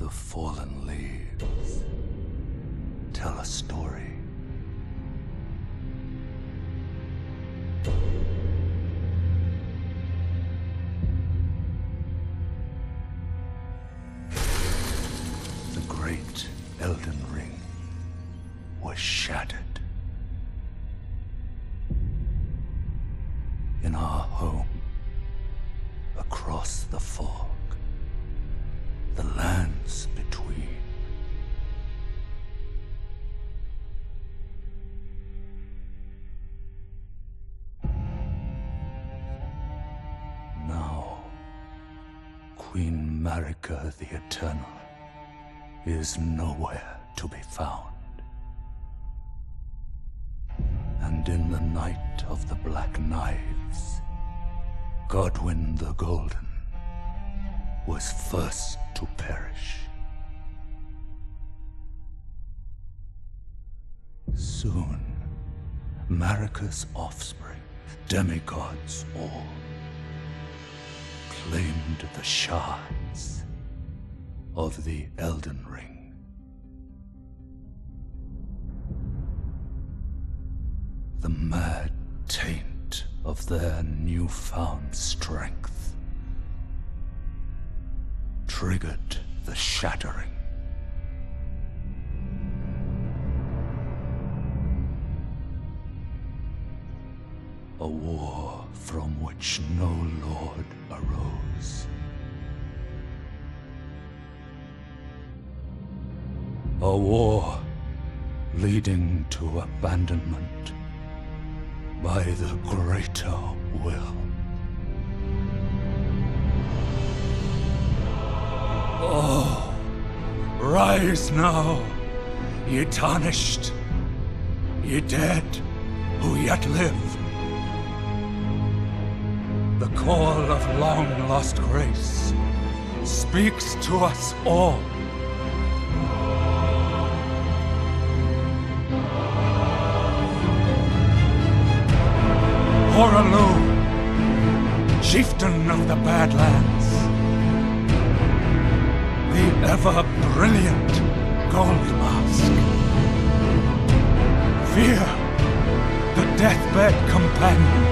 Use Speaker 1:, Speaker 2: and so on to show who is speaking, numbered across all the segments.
Speaker 1: The fallen leaves tell a story. The great Elden Ring was shattered. In our home, across the fog, the lands between. Now, Queen Marika the Eternal is nowhere to be found. And in the night of the Black Knives, Godwyn the Golden was first to perish. Soon, Marika's offspring, demigods all, claimed the shards of the Elden Ring. The mad taint of their newfound strength triggered the shattering. A war from which no lord arose. A war leading to abandonment by the greater will. Oh, rise now, ye tarnished, ye dead who yet live. The call of long-lost grace speaks to us all. Horalu, chieftain of the Badlands, the ever-brilliant Gold Mask. Fear, the deathbed companion,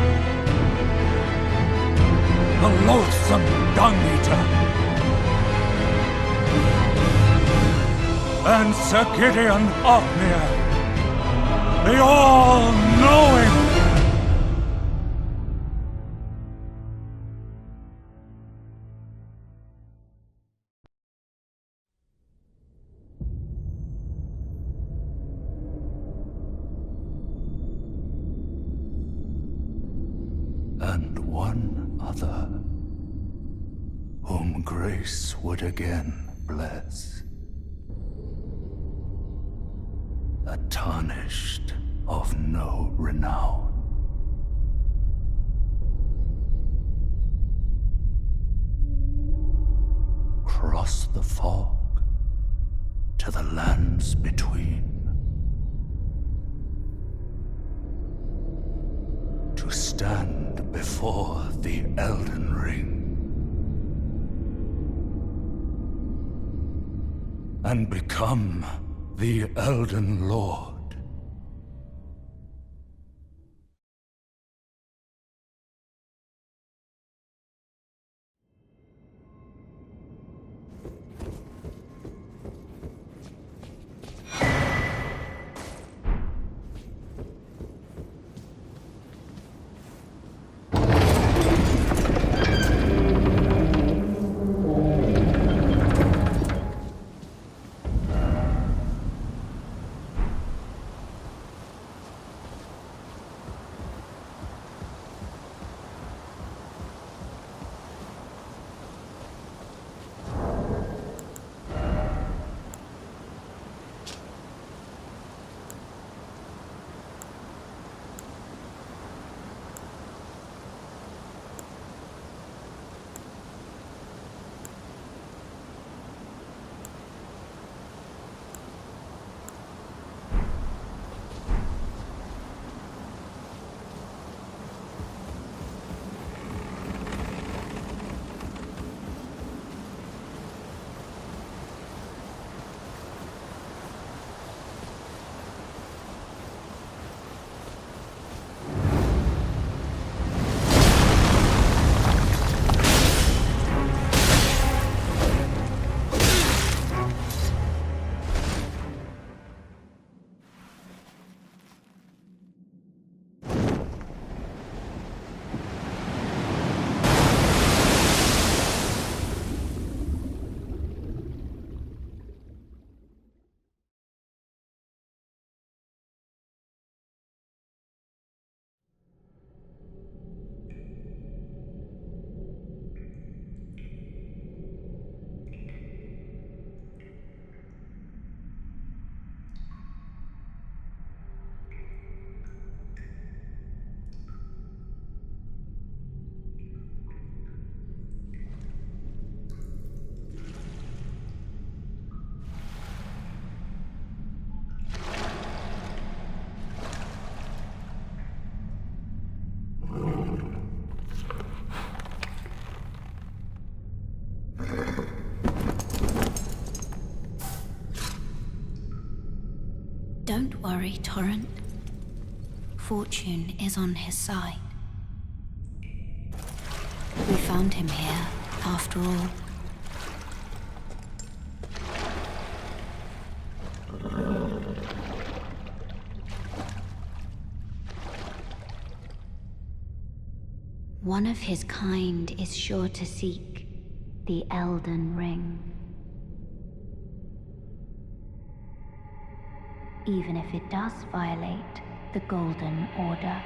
Speaker 1: the loathsome dung-eater, and Sir Gideon Ofnir, the all-knowing. And one other, whom grace would again bless. A tarnished of no renown. Cross the fog to the lands between. To stand before the Elden Ring and become the Elden Lord.
Speaker 2: worry, Torrent. Fortune is on his side. We found him here, after all. One of his kind is sure to seek the Elden Ring. Even if it does violate the Golden Order.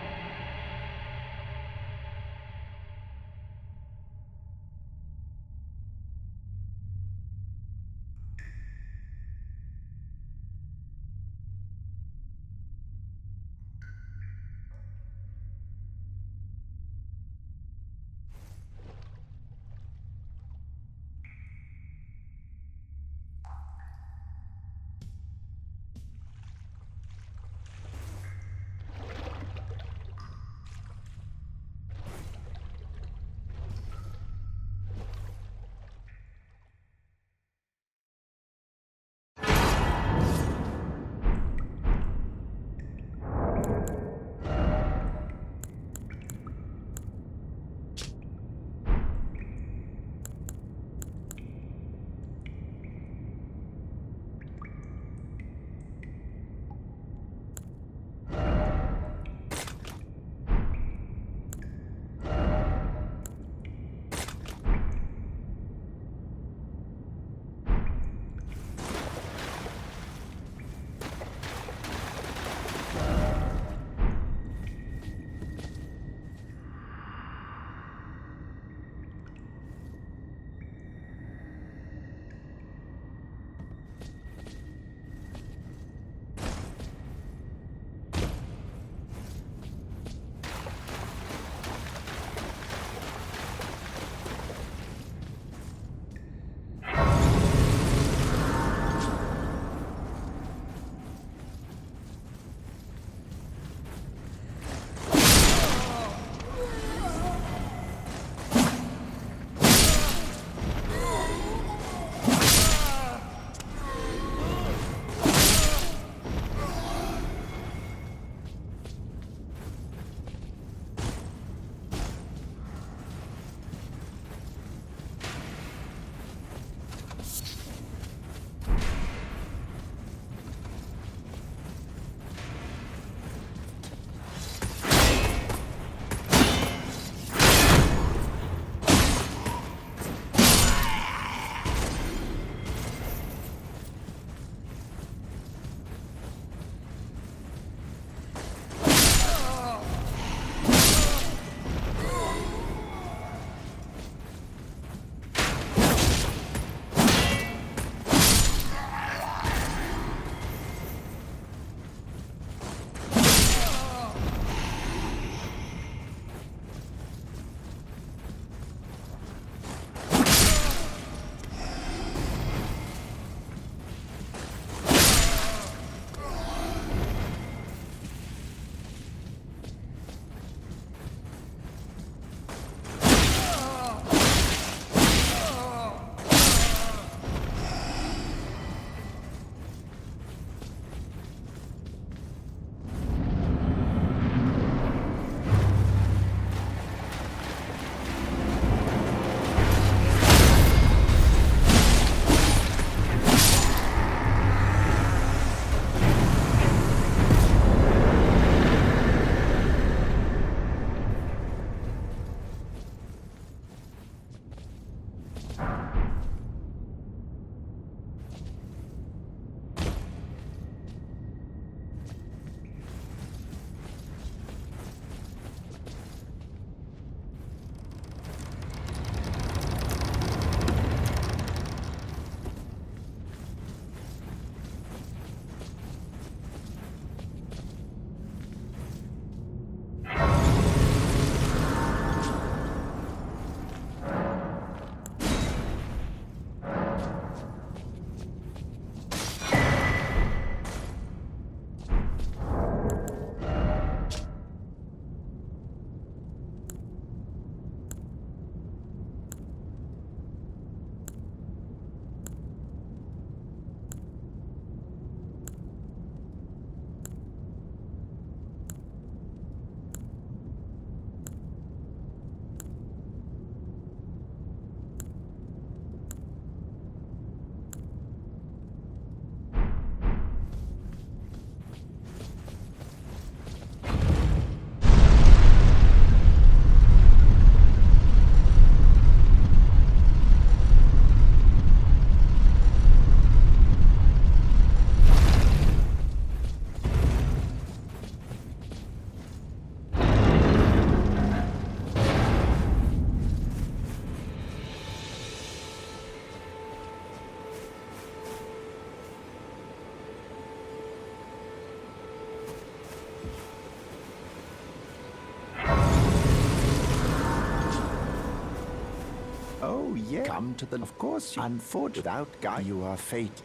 Speaker 3: Oh, yeah. Come to the... Of course, unfortunately, without guide, you are fate.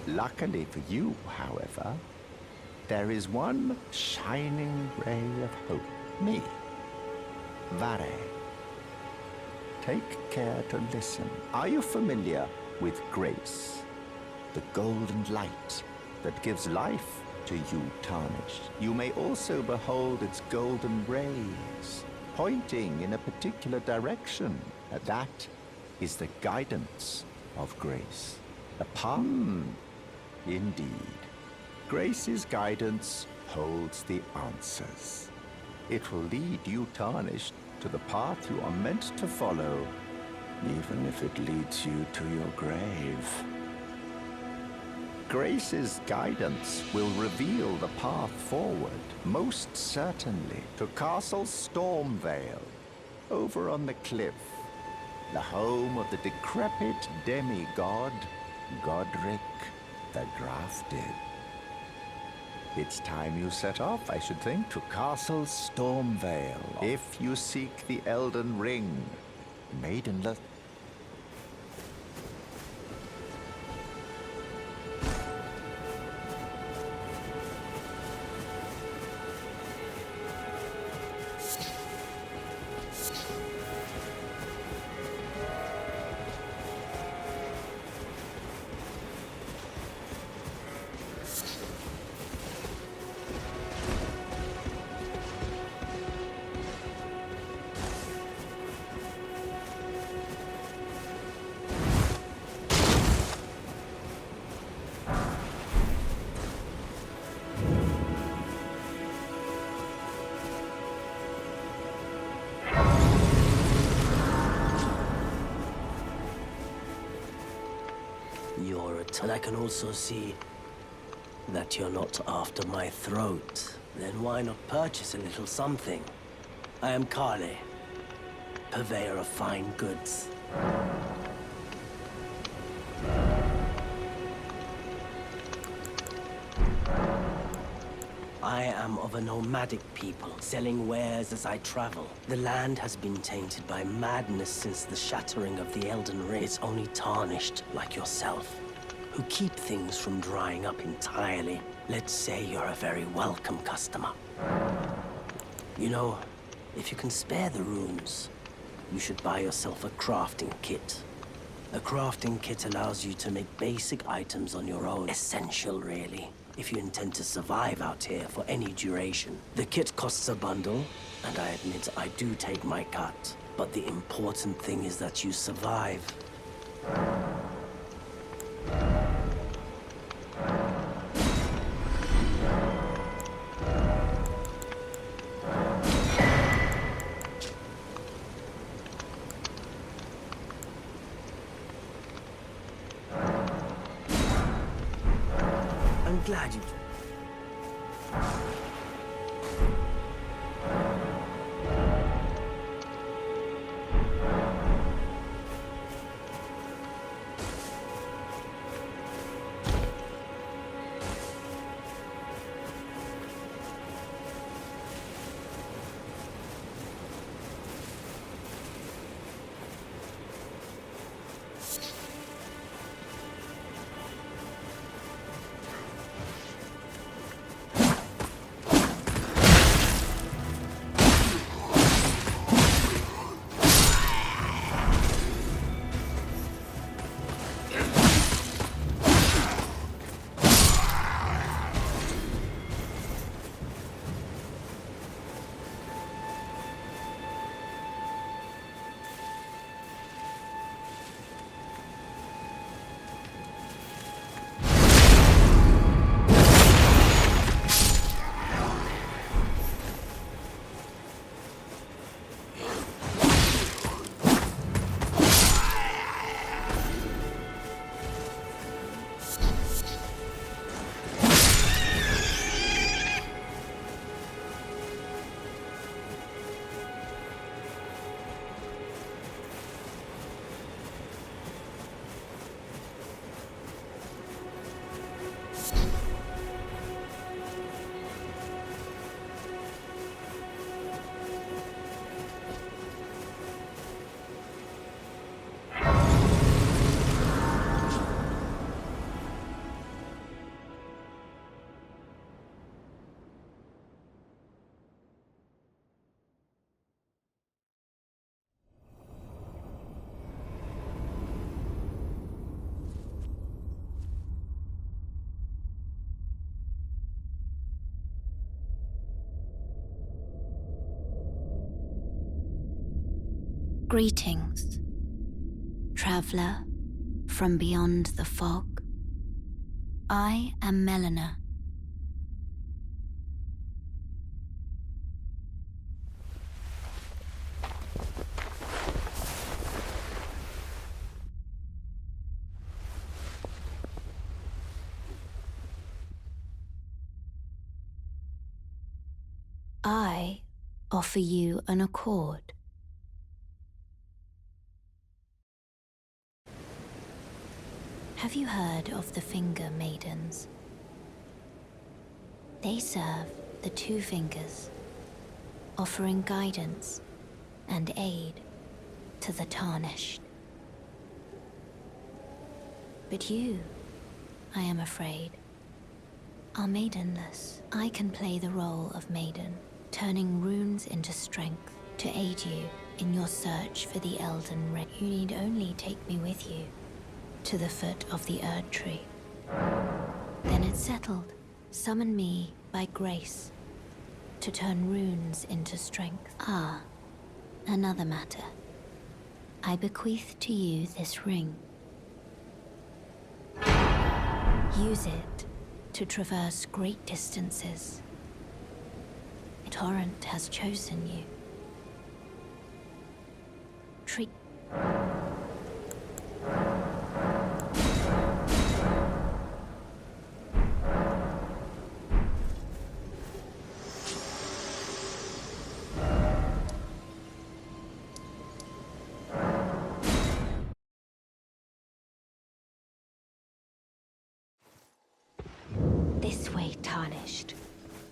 Speaker 3: Luckily for you, however, there is one shining ray of hope. Me. Vare. Take care to listen. Are you familiar with grace? The golden light that gives life to you tarnished. You may also behold its golden rays, pointing in a particular direction. That is the guidance of grace. Indeed. Grace's guidance holds the answers. It will lead you tarnished to the path you are meant to follow, even if it leads you to your grave. Grace's guidance will reveal the path forward, most certainly, to Castle Stormvale, over on the cliff, the home of the decrepit demigod, Godric the Grafted. It's time you set off, I should think, to Castle Stormvale, if you seek the Elden Ring. Maidenless.
Speaker 4: And I can also see that you're not after my throat. Then why not purchase a little something? I am Kale, purveyor of fine goods. I am of a nomadic people, selling wares as I travel. The land has been tainted by madness since the shattering of the Elden Ring. It's only tarnished like yourself, who keep things from drying up entirely. Let's say you're a very welcome customer. You know, if you can spare the runes, you should buy yourself a crafting kit. A crafting kit allows you to make basic items on your own. Essential, really, if you intend to survive out here for any duration. The kit costs a bundle, and I admit I do take my cut. But the important thing is that you survive. I'm glad you...
Speaker 2: Greetings, traveler from beyond the fog. I am Melina. I offer you an accord. Have you heard of the Finger Maidens? They serve the Two Fingers, offering guidance and aid to the Tarnished. But you, I am afraid, are maidenless. I can play the role of maiden, turning runes into strength to aid you in your search for the Elden Ring. You need only take me with you to the foot of the Erdtree. Then it's settled. Summon me by grace to turn runes into strength. Ah, another matter. I bequeath to you this ring. Use it to traverse great distances. Torrent has chosen you. Treat. This way, Tarnished.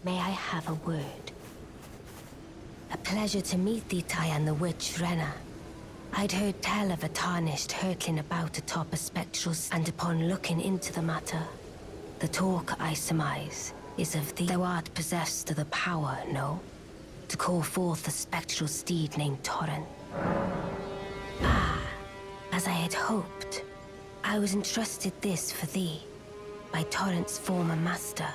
Speaker 2: May I have a word?
Speaker 5: A pleasure to meet thee, Tyan the Witch Renna. I'd heard tell of a Tarnished hurtling about atop a spectral, and upon looking into the matter, the talk, I surmise, is of thee. Thou art possessed of the power, no? To call forth a spectral steed named Torrent. Ah, as I had hoped. I was entrusted this for thee, by Torrent's former master.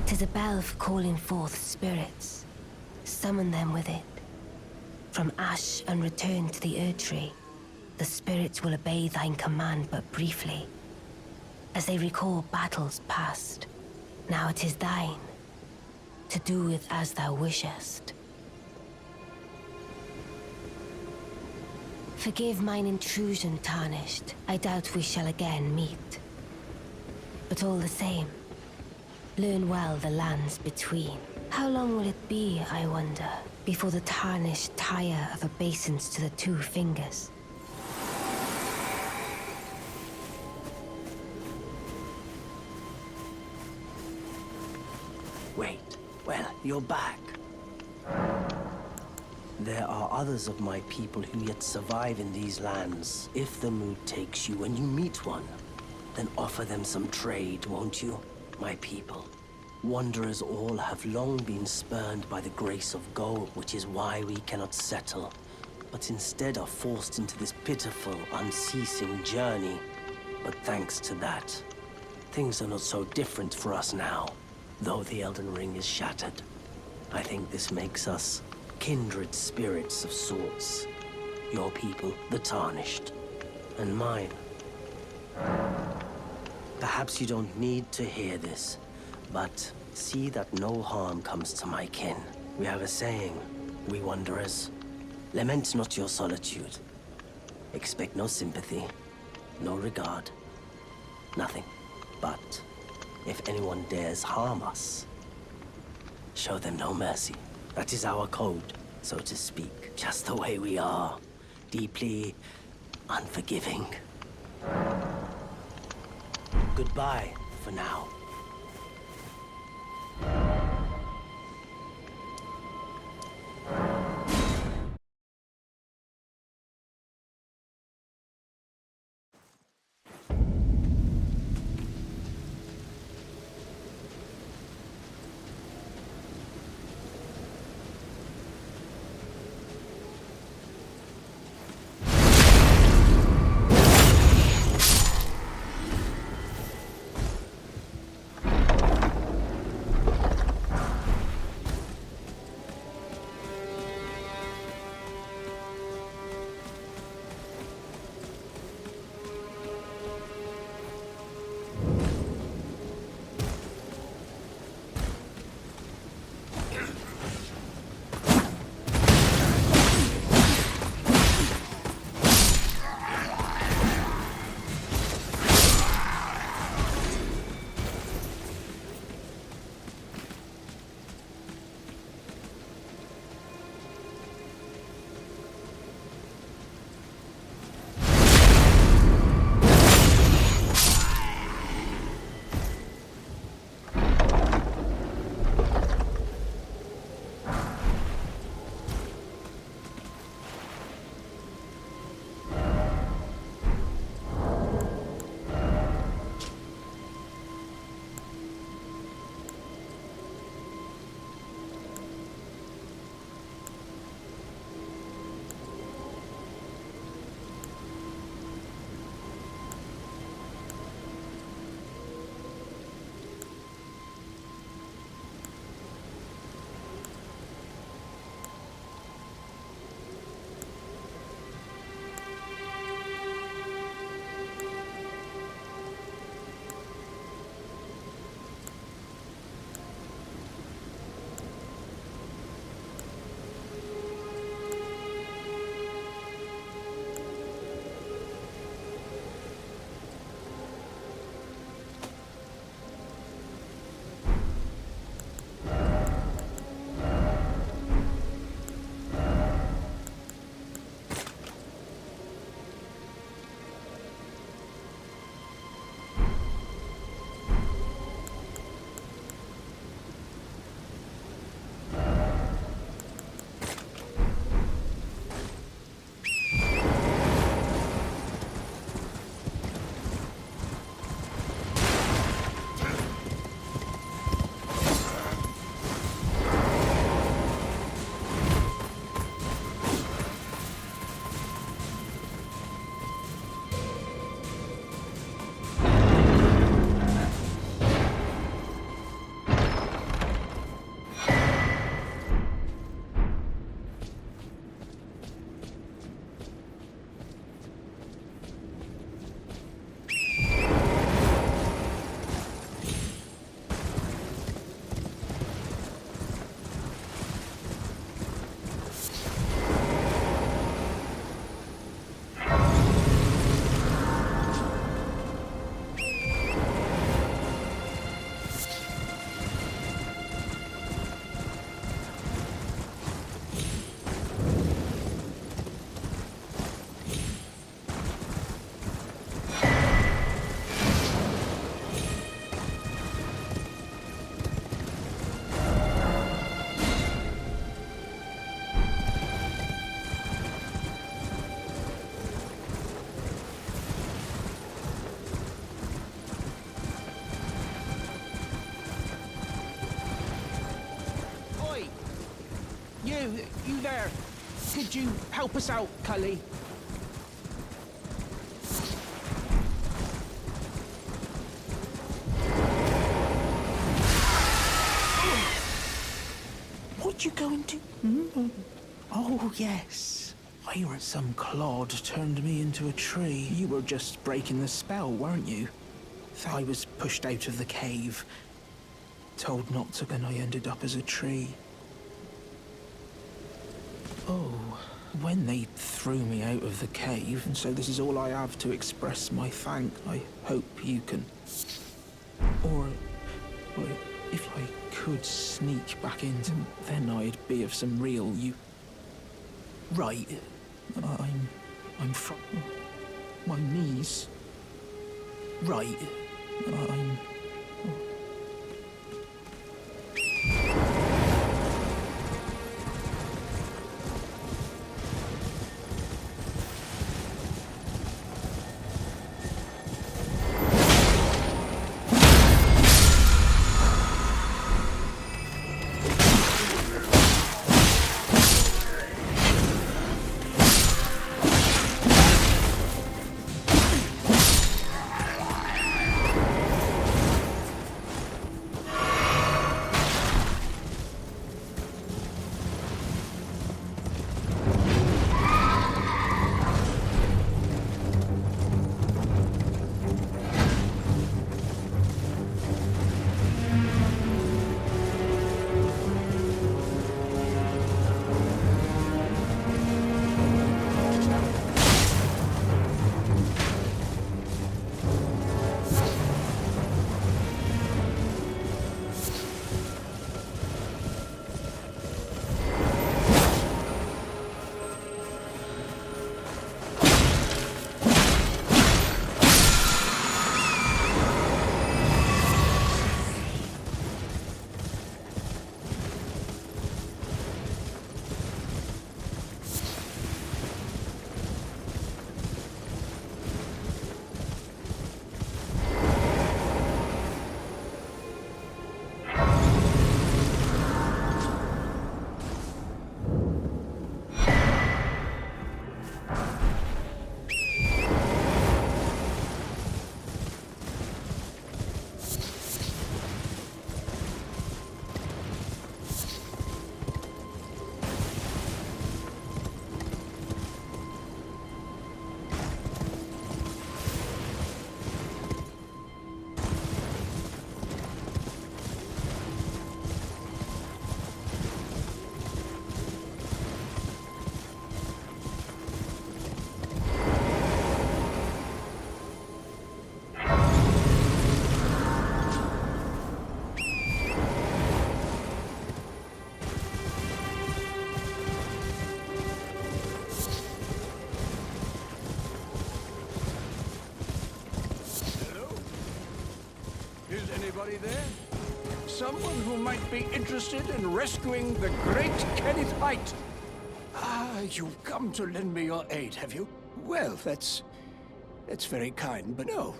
Speaker 5: 'Tis a bell for calling forth spirits. Summon them with it. From ash and return to the Erdtree, the spirits will obey thine command but briefly, as they recall battles past. Now it is thine, to do with as thou wishest. Forgive mine intrusion, Tarnished. I doubt we shall again meet. But all the same, learn well the lands between. How long will it be, I wonder, before the Tarnished tire of obeisance to the Two Fingers?
Speaker 4: Wait, well, you're back. There are others of my people who yet survive in these lands. If the mood takes you when you meet one, then offer them some trade, won't you, my people? Wanderers all have long been spurned by the grace of gold, which is why we cannot settle, but instead are forced into this pitiful, unceasing journey. But thanks to that, things are not so different for us now, though the Elden Ring is shattered. I think this makes us kindred spirits of sorts. Your people, the Tarnished, and mine. Perhaps you don't need to hear this, but see that no harm comes to my kin. We have a saying, we wanderers, lament not your solitude. Expect no sympathy, no regard, nothing. But if anyone dares harm us, show them no mercy. That is our code, so to speak. Just the way we are. Deeply unforgiving. Goodbye for now.
Speaker 6: there! Could you help us out, Cully? What you going to? Oh, yes. Some clod turned me into a tree. You were just breaking the spell, weren't you? I was pushed out of the cave. Told not to, and I ended up as a tree. Oh, when they threw me out of the cave, and so this is all I have to express my thanks. I hope you can... Or if I could sneak back into, then I'd be of some real you. Right. I'm from... My knees. Right. I'm...
Speaker 7: Anybody there? Someone who might be interested in rescuing the great Kenneth Height. Ah, you've come to lend me your aid, have you? Well, that's very kind, but no.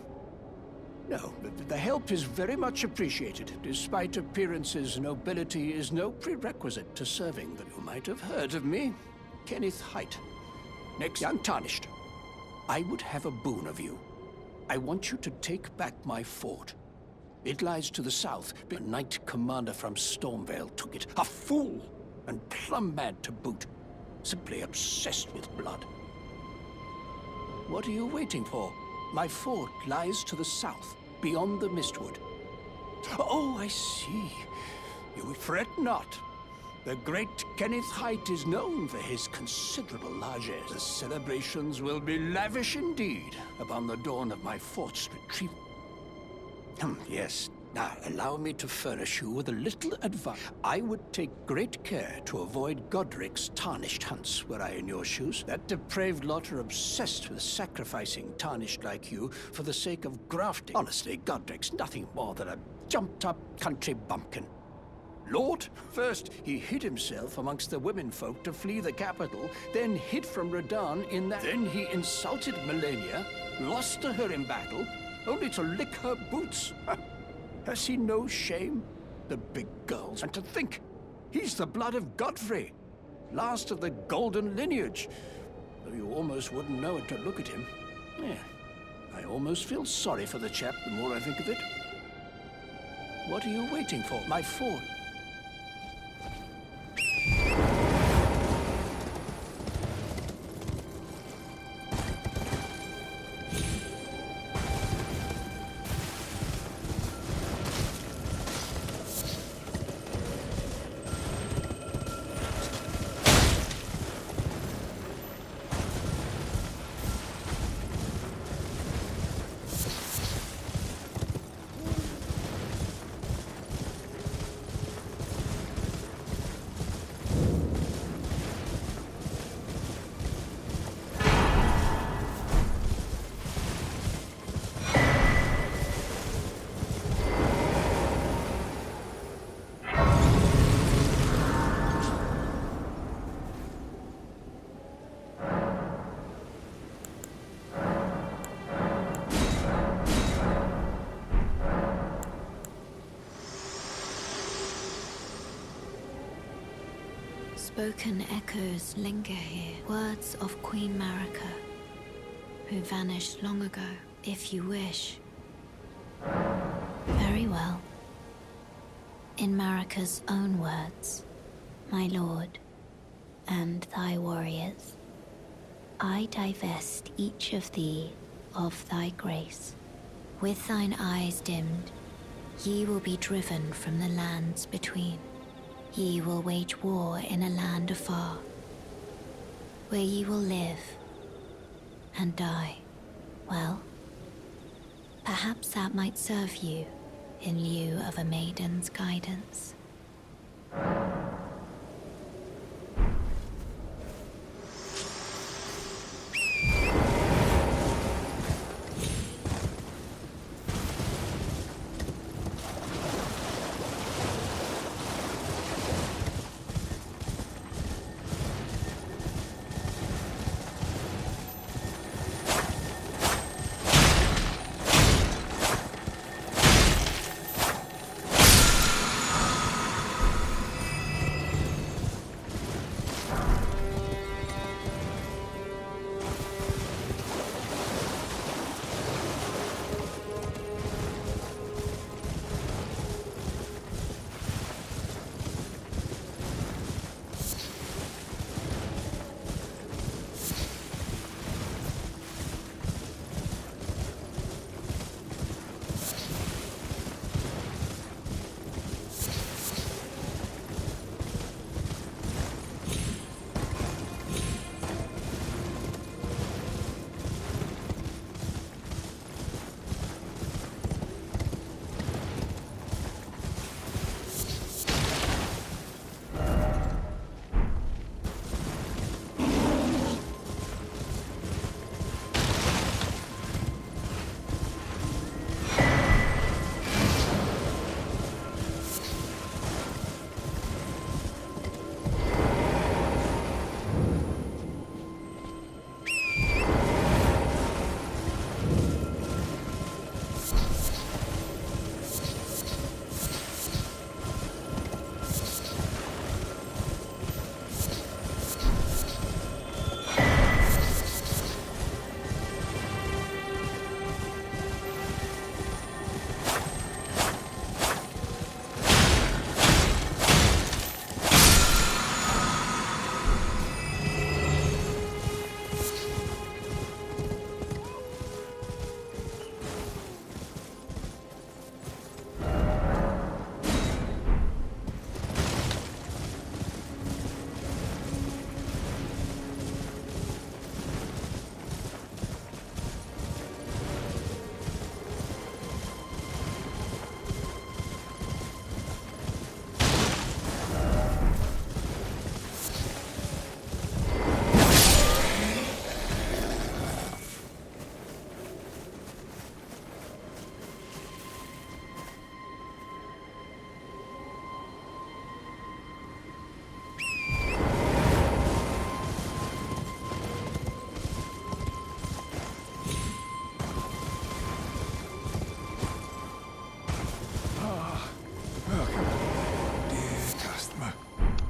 Speaker 7: No, the help is very much appreciated. Despite appearances, nobility is no prerequisite to serving. But you might have heard of me. Kenneth Height. Next, untarnished. I would have a boon of you. I want you to take back my fort. It lies to the south. A knight commander from Stormvale took it. A fool! And plumb mad to boot. Simply obsessed with blood. What are you waiting for? My fort lies to the south, beyond the Mistwood. Oh, I see. You fret not. The great Kenneth Height is known for his considerable largesse. The celebrations will be lavish indeed upon the dawn of my fort's retrieval. Yes. Now, allow me to furnish you with a little advice. I would take great care to avoid Godric's tarnished hunts were I in your shoes. That depraved lot are obsessed with sacrificing tarnished like you for the sake of grafting. Honestly, Godric's nothing more than a jumped-up country bumpkin. Lord, first he hid himself amongst the womenfolk to flee the capital, then hid from Radahn in that. Then he insulted Melania, lost to her in battle, only to lick her boots. Has he no shame? The big girls. And to think, he's the blood of Godfrey. last of the golden lineage. Though you almost wouldn't know it to look at him. Yeah, I almost feel sorry for the chap the more I think of it. What are you waiting for, my fool?
Speaker 2: Spoken echoes linger here, words of Queen Marika, who vanished long ago. If you wish. Very well. In Marika's own words, my lord, and thy warriors, I divest each of thee of thy grace. With thine eyes dimmed, ye will be driven from the lands between. Ye will wage war in a land afar, where ye will live and die. Well, perhaps that might serve you in lieu of a maiden's guidance.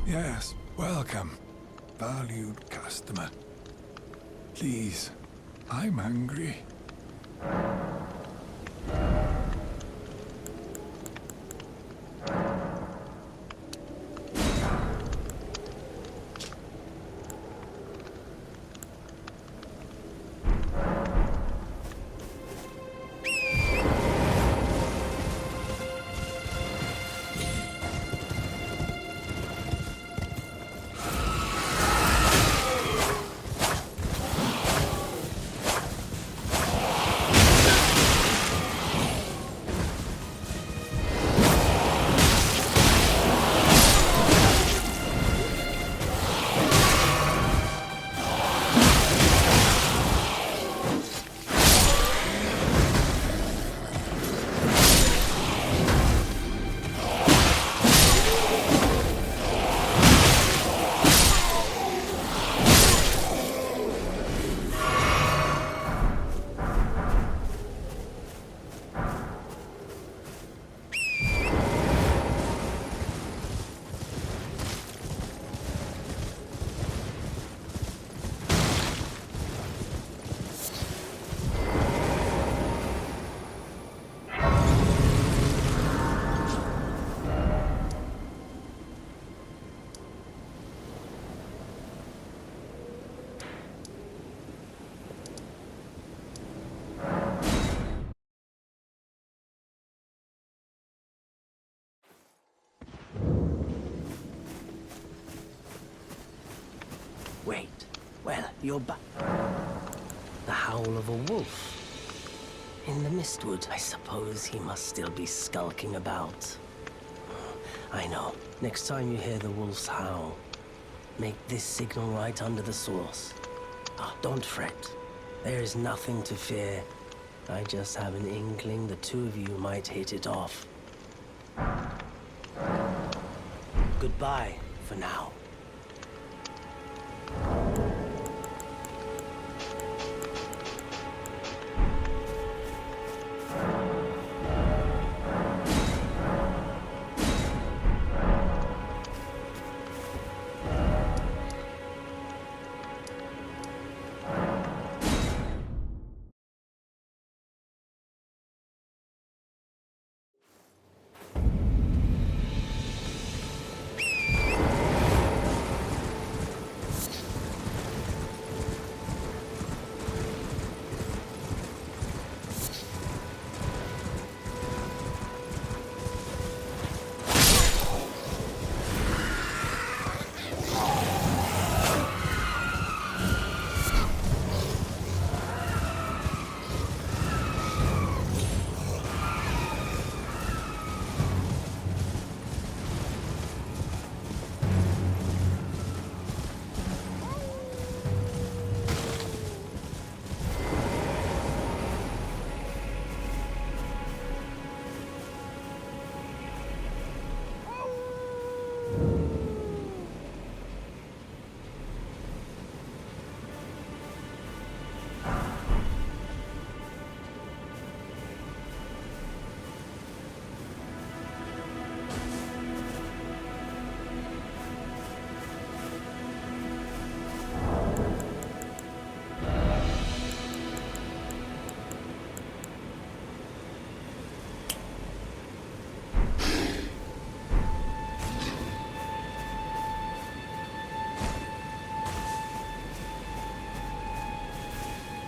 Speaker 8: Yes, welcome.
Speaker 7: valued customer. Please, I'm hungry.
Speaker 4: Wait. Well, you're back. The howl of a wolf. In the Mistwood, I suppose he must still be skulking about. I know. Next time you hear the wolf's howl, make this signal right under the source. Ah, don't fret. There is nothing to fear. I just have an inkling the two of you might hit it off. Goodbye for now.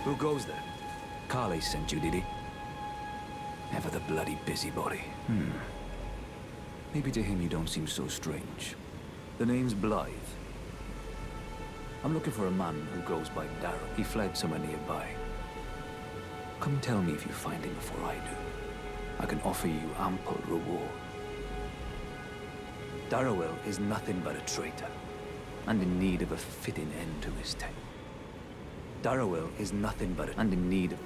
Speaker 1: Who goes there? Carly sent you, did he? Ever the bloody busybody. Maybe to him you don't seem so strange. The name's Blythe. I'm looking for a man who goes by Darrow. He fled somewhere nearby. Come tell me if you find him before I do. I can offer you ample reward. Darrowell is nothing but a traitor, and in need of a fitting end to his tenure. Darrowell is nothing but and in need of...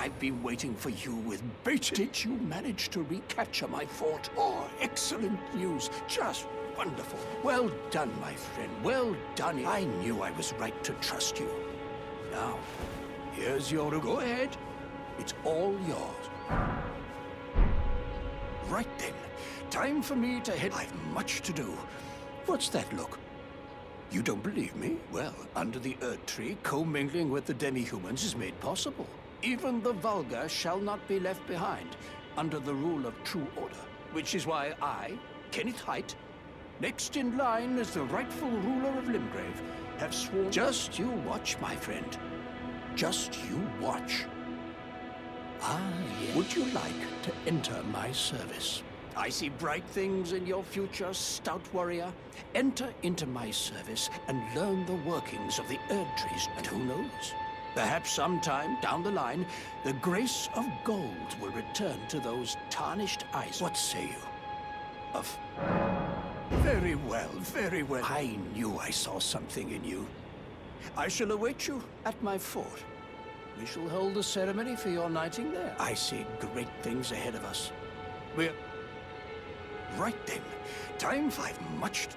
Speaker 7: I've been waiting for you with bait. Did you manage to recapture my fort? Oh, excellent news. Just wonderful. Well done, my friend. Well done. I knew I was right to trust you. Now, here's your... Go ahead. It's all yours. Right then. Time for me to head. I've much to do. What's that look? You don't believe me? Well, under the Erdtree, commingling with the demi-humans is made possible. Even the vulgar shall not be left behind, under the rule of true order. Which is why I, Kenneth Height, next in line as the rightful ruler of Limgrave, have sworn... Just you watch, my friend. Just you watch. Ah, yes. Would you like to enter my service? I see bright things in your future, stout warrior. Enter into my service and learn the workings of the Erdtrees, and who knows? Perhaps sometime down the line, the grace of gold will return to those tarnished eyes. What say you? Of... Very well, very well. I knew I saw something in you. I shall await you at my fort. We shall hold a ceremony for your knighting there. I see great things ahead of us. We're... Right then. Time for... I've much...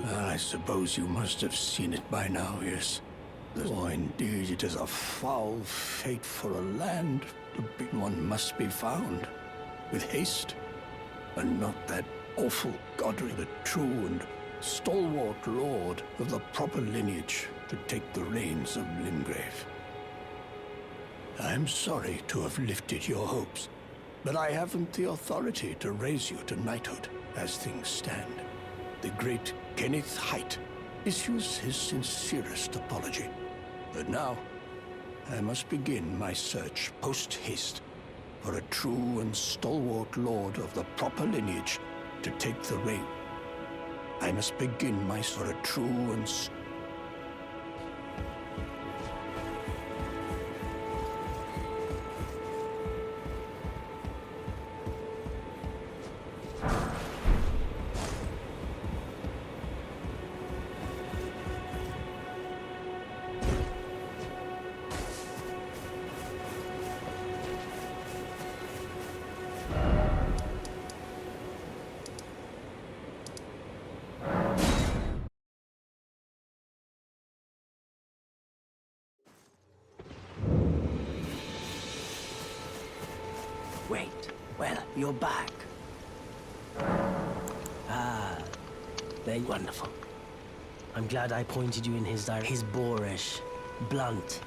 Speaker 7: I suppose you must have seen it by now, yes? Oh, indeed, it is a foul fate for a land. The big one must be found, with haste, and not that awful Godric, the true and stalwart lord of the proper lineage, to take the reins of Limgrave. I'm sorry to have lifted your hopes, but I haven't the authority to raise you to knighthood as things stand. The great Kenneth Height issues his sincerest apology. But now, I must begin my search post-haste for a true and stalwart lord of the proper lineage to take the reign. I must begin my for a true and
Speaker 4: Wait, well, you're back. Ah, very wonderful. I'm glad I pointed you in his direction. He's boorish, blunt,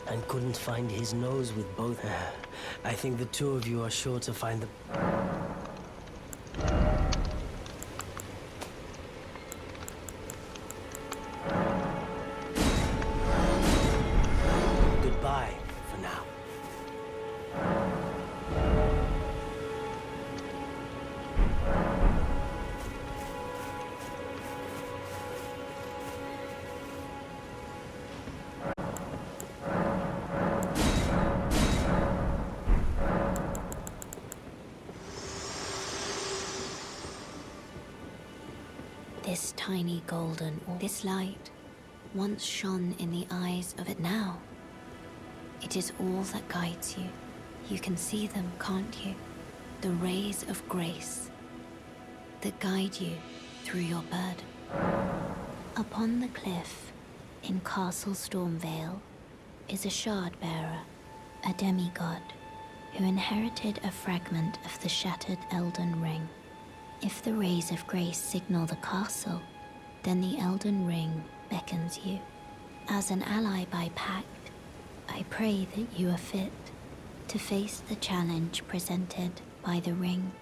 Speaker 4: and couldn't find his nose with both. I think the two of you are sure to find the... Goodbye for now.
Speaker 2: This tiny golden orb, this light, once shone in the eyes of it now. It is all that guides you. You can see them, can't you? The rays of grace that guide you through your burden. Upon the cliff in Castle Stormvale is a shard bearer, a demigod, who inherited a fragment of the shattered Elden Ring. If the rays of grace signal the castle, then the Elden Ring beckons you. As an ally by pact, I pray that you are fit to face the challenge presented by the ring.